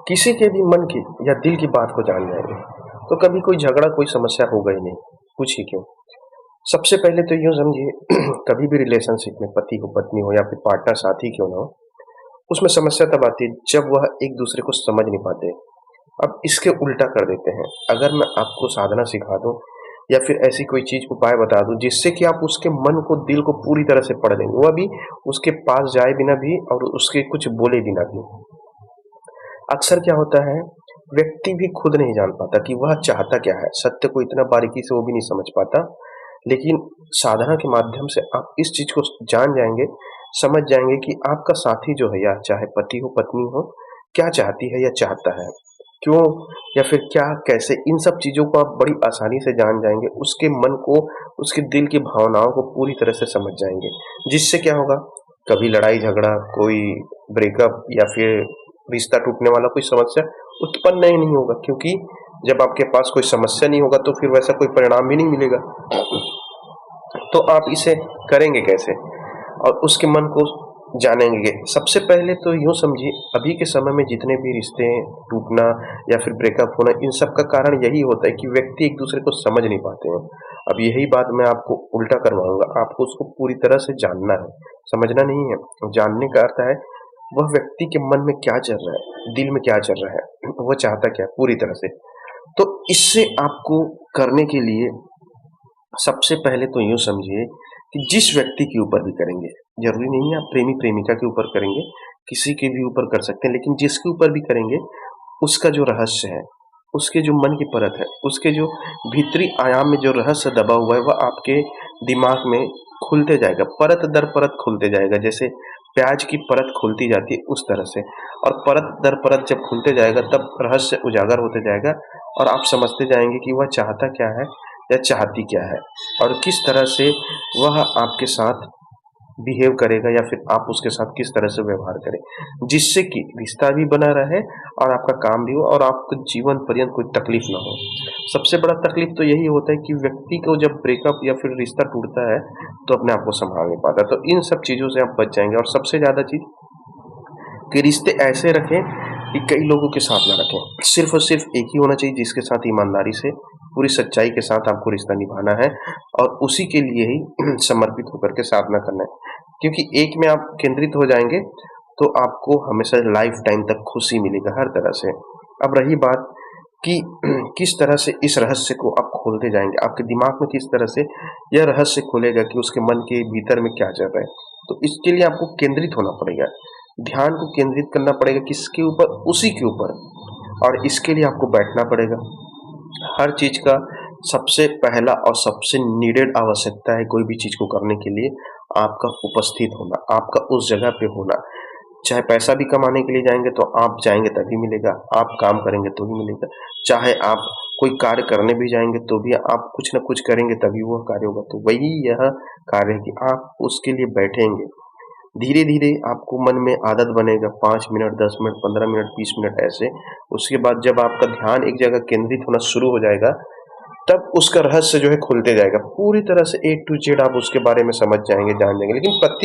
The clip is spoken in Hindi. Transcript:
किसी के भी मन की या दिल की बात को जान जाएँगे, तो कभी कोई झगड़ा, कोई समस्या होगा ही नहीं, पूछिए क्यों? सबसे पहले तो यूँ समझिए कभी भी रिलेशनशिप में पति हो, पत्नी हो या फिर पार्टनर साथी क्यों ना हो, उसमें समस्या तब आती है जब वह एक-दूसरे को समझ नहीं पाते। अब इसके उल्टा कर देते हैं। अगर मैं आपको साधना सिखा दूँ या फिर ऐसी कोई चीज़ उपाय बता दूँ जिससे कि आप उसके मन को, दिल को पूरी तरह से पढ़ लेंगे, वह भी उसके पास जाए बिना भी और उसके कुछ बोले बिना भी। अक्सर क्या होता है, व्यक्ति भी खुद नहीं जान पाता कि वह चाहता क्या है। सत्य को इतना बारीकी से वो भी नहीं समझ पाता। लेकिन साधना के माध्यम से आप इस चीज़ को जान जाएँगे, समझ जाएँगे कि आपका साथी जो है, या चाहे पति हो, पत्नी हो, क्या चाहती है या चाहता है। क्यों या फिर क्या, कैसे, इन सब चीज़ों को आप बड़ी आसानी से जान जाएँगे। उसके मन को, उसके दिल की भावनाओं को पूरी तरह से समझ जाएँगे। जिससे क्या होगा, कभी लड़ाई-झगड़ा, कोई ब्रेकअप या फिर रिश्ता टूटने वाला कोई समस्या उत्पन्न ही नहीं होगा, क्योंकि जब आपके पास कोई समस्या नहीं होगा तो फिर वैसा कोई परिणाम भी नहीं मिलेगा। तो आप इसे करेंगे कैसे? और उसके मन को जानेंगे। सबसे पहले तो यूँ समझिए, अभी के समय में जितने भी रिश्ते टूटना या फिर ब्रेकअप होना, इन सब का कारण यही होता है कि व्यक्ति एक-दूसरे को समझ नहीं पाते हैं। अब यही बात मैं आपको उल्टा करवाऊँगा, आपको उसको पूरी तरह से जानना है, समझना नहीं है। जानने का अर्थ है, वह व्यक्ति के मन में क्या चल रहा है, दिल में क्या चल रहा है, वह चाहता क्या है पूरी तरह से। तो इससे आपको करने के लिए सबसे पहले तो यूँ समझिए कि जिस व्यक्ति के ऊपर भी करेंगे, ज़रूरी नहीं है आप प्रेमी-प्रेमिका के ऊपर करेंगे, किसी के भी ऊपर कर सकते हैं, लेकिन जिसके ऊपर भी करेंगे, उसका जो रहस्य है, उसके जो मन की परत है, उसके जो भीतरी आयाम में जो रहस्य दबा हुआ है, वह आपके दिमाग में खुलते जाएगा, परत दर परत खुलते जाएगा। जैसे प्याज की परत खुलती जाती है, उस तरह से। और परत दर परत जब खुलते जाएगा, तब रहस्य उजागर होते जाएगा और आप समझते जाएँगे कि वह चाहता क्या है या चाहती क्या है, और किस तरह से वह आपके साथ बिहेव करेगा या फिर आप उसके साथ किस तरह से व्यवहार करें, जिससे कि रिश्ता भी बना रहे और आपका काम भी हो और आपको जीवन पर्यंत कोई तकलीफ ना हो। सबसे बड़ा तकलीफ तो यही होता है कि व्यक्ति को जब ब्रेकअप या फिर रिश्ता टूटता है, तो अपने आप को सँभाल नहीं पाता। तो इन सब चीज़ों से आप बच जाएँगे। और सबसे ज़्यादा चीज़ कि रिश्ते ऐसे रखें कि कई लोगों के साथ ना रखें। सिर्फ़ और सिर्फ़ एक ही होना चाहिए जिसके साथ ईमानदारी से, पूरी सच्चाई के साथ आपको रिश्ता निभाना है और उसी के लिए ही समर्पित होकर के साधना करना है। क्योंकि एक में आप केंद्रित हो जाएँगे, तो आपको हमेशा लाइफ़ टाइम तक खुशी मिलेगा हर तरह से। अब रही बात कि किस तरह से इस रहस्य को आप खोलते जाएँगे, आपके दिमाग में किस तरह से यह रहस्य खुलेगा कि उसके मन के भीतर में क्या चल रहा है। तो इसके लिए आपको केंद्रित होना पड़ेगा। ध्यान को केंद्रित करना पड़ेगा किसके ऊपर? उसी के ऊपर। और इसके लिए आपको बैठना पड़ेगा। हर चीज़ का सबसे पहला और सबसे नीडेड आवश्यकता है कोई भी चीज़ को करने के लिए, आपका उपस्थित होना, आपका उस जगह पे होना। चाहे पैसा भी कमाने के लिए जाएँगे तो आप जाएँगे तभी मिलेगा, आप काम करेंगे तो ही मिलेगा। चाहे आप कोई कार्य करने भी जाएँगे तो भी आप कुछ न कुछ करेंगे तभी वह कार्य होगा। तो वही यह कार्य है कि आप उसके लिए बैठेंगे। धीरे-धीरे आपको मन में आदत बनेगा, 5 मिनट, 10 मिनट, 15 मिनट, 20 मिनट ऐसे। उसके बाद जब आपका ध्यान एक जगह केंद्रित होना शुरू हो जाएगा, तब उसका रहस्य जो है खुलते जाएगा। पूरी तरह से ए टू ज़ेड आप उसके बारे में समझ जाएँगे, जान जाएँगे। लेकिन प्रति